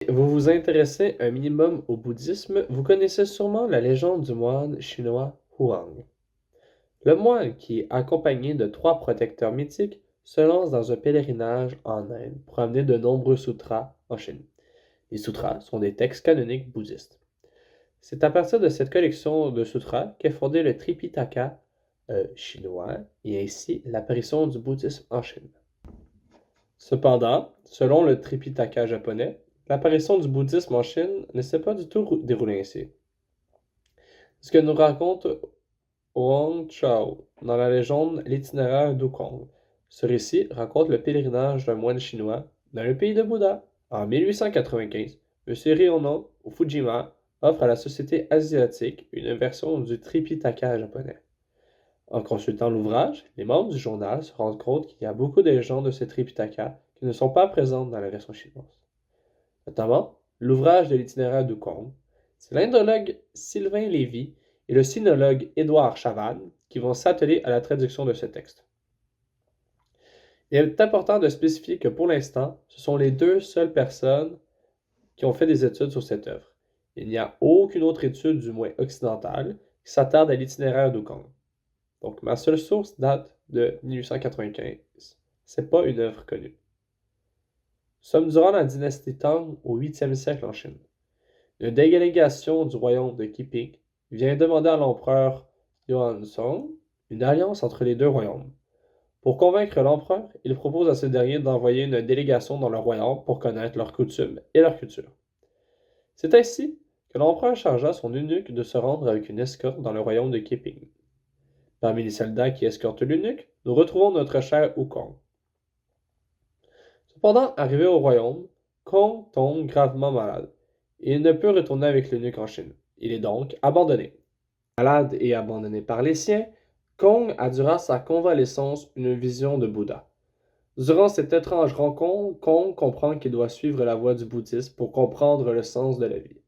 Vous vous intéressez un minimum au bouddhisme, vous connaissez sûrement la légende du moine chinois Huang. Le moine, qui est accompagné de trois protecteurs mythiques, se lance dans un pèlerinage en Inde pour amener de nombreux sutras en Chine. Les sutras sont des textes canoniques bouddhistes. C'est à partir de cette collection de sutras qu'est fondé le Tripitaka chinois et ainsi l'apparition du bouddhisme en Chine. Cependant, selon le Tripitaka japonais, l'apparition du bouddhisme en Chine ne s'est pas du tout déroulée ainsi. Ce que nous raconte Huang Chao dans la légende L'itinéraire d'Ukong. Ce récit raconte le pèlerinage d'un moine chinois dans le pays de Bouddha. En 1895, M. Ryono Fujima offre à la société asiatique une version du Tripitaka japonais. En consultant l'ouvrage, les membres du journal se rendent compte qu'il y a beaucoup de légendes de ce Tripitaka qui ne sont pas présentes dans la version chinoise. Notamment, l'ouvrage de l'itinéraire d'Ukong. C'est l'indologue Sylvain Lévy et le sinologue Édouard Chavannes qui vont s'atteler à la traduction de ce texte. Il est important de spécifier que pour l'instant, ce sont les deux seules personnes qui ont fait des études sur cette œuvre. Il n'y a aucune autre étude, du moins occidentale, qui s'attarde à l'itinéraire d'Ukong. Donc ma seule source date de 1895. C'est pas une œuvre connue. Nous sommes durant la dynastie Tang au 8e siècle en Chine. Une délégation du royaume de Qiping vient demander à l'empereur Yuanzong une alliance entre les deux royaumes. Pour convaincre l'empereur, il propose à ce dernier d'envoyer une délégation dans le royaume pour connaître leurs coutumes et leur culture. C'est ainsi que l'empereur chargea son eunuque de se rendre avec une escorte dans le royaume de Qiping. Parmi les soldats qui escortent l'eunuque, nous retrouvons notre cher Wukong. Cependant, arrivé au royaume, Kong tombe gravement malade et il ne peut retourner avec l'eunuque en Chine. Il est donc abandonné. Malade et abandonné par les siens, Kong a durant sa convalescence une vision de Bouddha. Durant cette étrange rencontre, Kong comprend qu'il doit suivre la voie du bouddhisme pour comprendre le sens de la vie.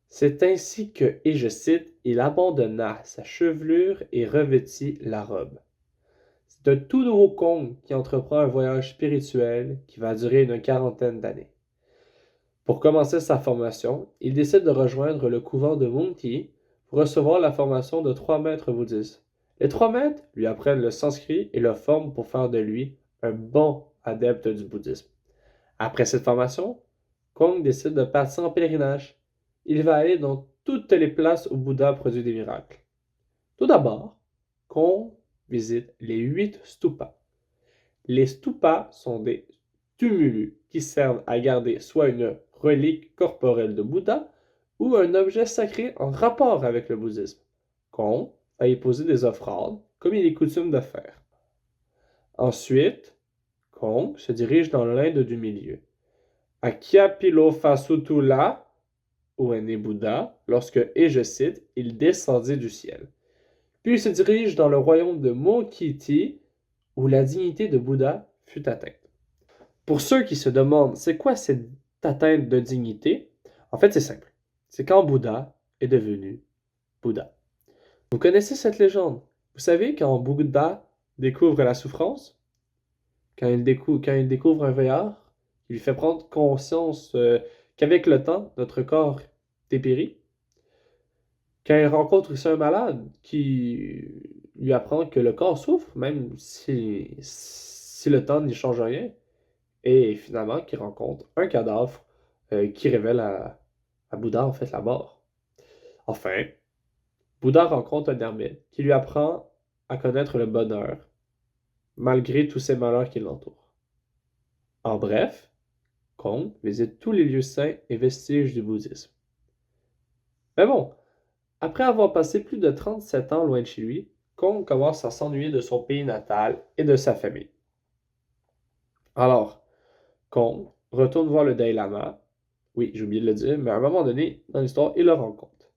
C'est ainsi que, et je cite, il abandonna sa chevelure et revêtit la robe. C'est un tout nouveau Kong qui entreprend un voyage spirituel qui va durer une quarantaine d'années. Pour commencer sa formation, il décide de rejoindre le couvent de Mungti pour recevoir la formation de 3 maîtres bouddhistes. Les 3 maîtres lui apprennent le sanskrit et le forment pour faire de lui un bon adepte du bouddhisme. Après cette formation, Kong décide de partir en pèlerinage. Il va aller dans toutes les places où Bouddha produit des miracles. Tout d'abord, Kong visite les 8 stupas. Les stupas sont des tumulus qui servent à garder soit une relique corporelle de Bouddha ou un objet sacré en rapport avec le bouddhisme. Kong va y poser des offrandes, comme il est coutume de faire. Ensuite, Kong se dirige dans l'Inde du milieu. À Kyapilofasutula, où est né Bouddha, lorsque, et je cite, il descendit du ciel. Puis il se dirige dans le royaume de Mokiti, où la dignité de Bouddha fut atteinte. Pour ceux qui se demandent c'est quoi cette atteinte de dignité, en fait c'est simple. C'est quand Bouddha est devenu Bouddha. Vous connaissez cette légende? Vous savez quand Bouddha découvre la souffrance, quand il découvre un veillard, il lui fait prendre conscience qu'avec le temps, notre corps dépérit. Quand il rencontre aussi un malade qui lui apprend que le corps souffre, même si le temps n'y change rien, et finalement qui rencontre un cadavre qui révèle à Bouddha en fait la mort. Enfin, Bouddha rencontre un ermite qui lui apprend à connaître le bonheur malgré tous ces malheurs qui l'entourent. En bref, Kong visite tous les lieux saints et vestiges du bouddhisme. Mais bon, après avoir passé plus de 37 ans loin de chez lui, Kong commence à s'ennuyer de son pays natal et de sa famille. Alors, Kong retourne voir le Dalai Lama. Oui, j'ai oublié de le dire, mais à un moment donné, dans l'histoire, il le rencontre.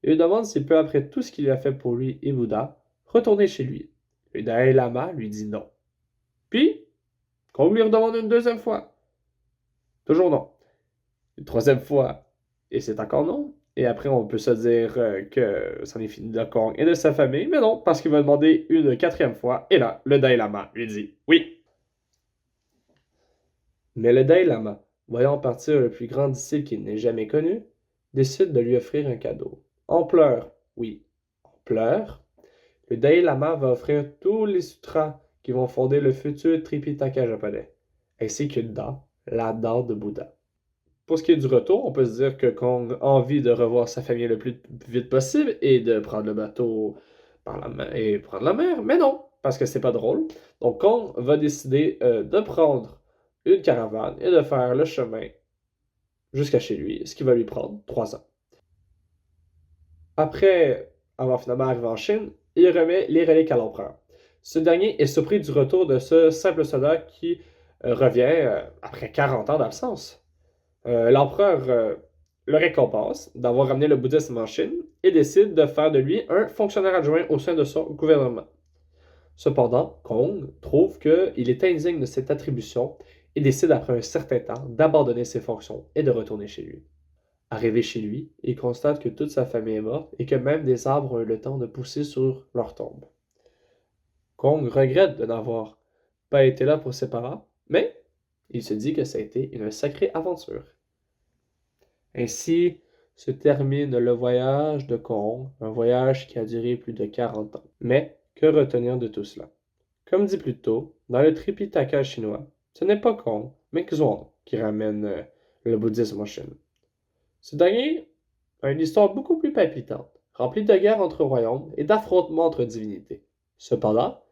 Il lui demande s'il peut, après tout ce qu'il a fait pour lui et Bouddha, retourner chez lui. Le Dalai Lama lui dit non. Puis, Kong lui redemande une deuxième fois. Toujours non. Une troisième fois, et c'est encore non. Et après, on peut se dire que c'en est fini de Kong et de sa famille, mais non, parce qu'il va demander une quatrième fois, et là, le Dalai Lama lui dit oui. Mais le Dalai Lama voyant partir le plus grand disciple qu'il n'ait jamais connu, décide de lui offrir un cadeau. En pleurs, oui, en pleurs, le Dalai Lama va offrir tous les sutras qui vont fonder le futur Tripitaka japonais, ainsi qu'une dent, la dent de Bouddha. Pour ce qui est du retour, on peut se dire que Kong a envie de revoir sa famille le plus vite possible et de prendre le bateau par la mer et prendre la mer, mais non, parce que c'est pas drôle. Donc Kong va décider de prendre une caravane et de faire le chemin jusqu'à chez lui, ce qui va lui prendre 3 ans. Après avoir finalement arrivé en Chine, il remet les reliques à l'empereur. Ce dernier est surpris du retour de ce simple soldat qui revient après 40 ans d'absence. L'empereur le récompense d'avoir ramené le bouddhisme en Chine et décide de faire de lui un fonctionnaire adjoint au sein de son gouvernement. Cependant, Kong trouve qu'il est indigne de cette attribution et décide après un certain temps d'abandonner ses fonctions et de retourner chez lui. Arrivé chez lui, il constate que toute sa famille est morte et que même des arbres ont eu le temps de pousser sur leur tombe. Kong regrette de n'avoir pas été là pour ses parents, mais il se dit que ça a été une sacrée aventure. Ainsi se termine le voyage de Kong, un voyage qui a duré plus de 40 ans. Mais que retenir de tout cela? Comme dit plus tôt, dans le Tripitaka chinois, ce n'est pas Kong, mais Xuan qui ramène le bouddhisme en Chine. Ce dernier a une histoire beaucoup plus palpitante, remplie de guerres entre royaumes et d'affrontements entre divinités. Cependant,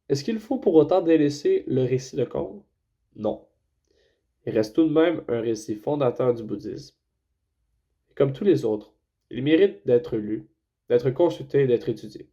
est-ce qu'il faut pour autant délaisser le récit de Kong? Non. Il reste tout de même un récit fondateur du bouddhisme. Et comme tous les autres, il mérite d'être lu, d'être consulté et d'être étudié.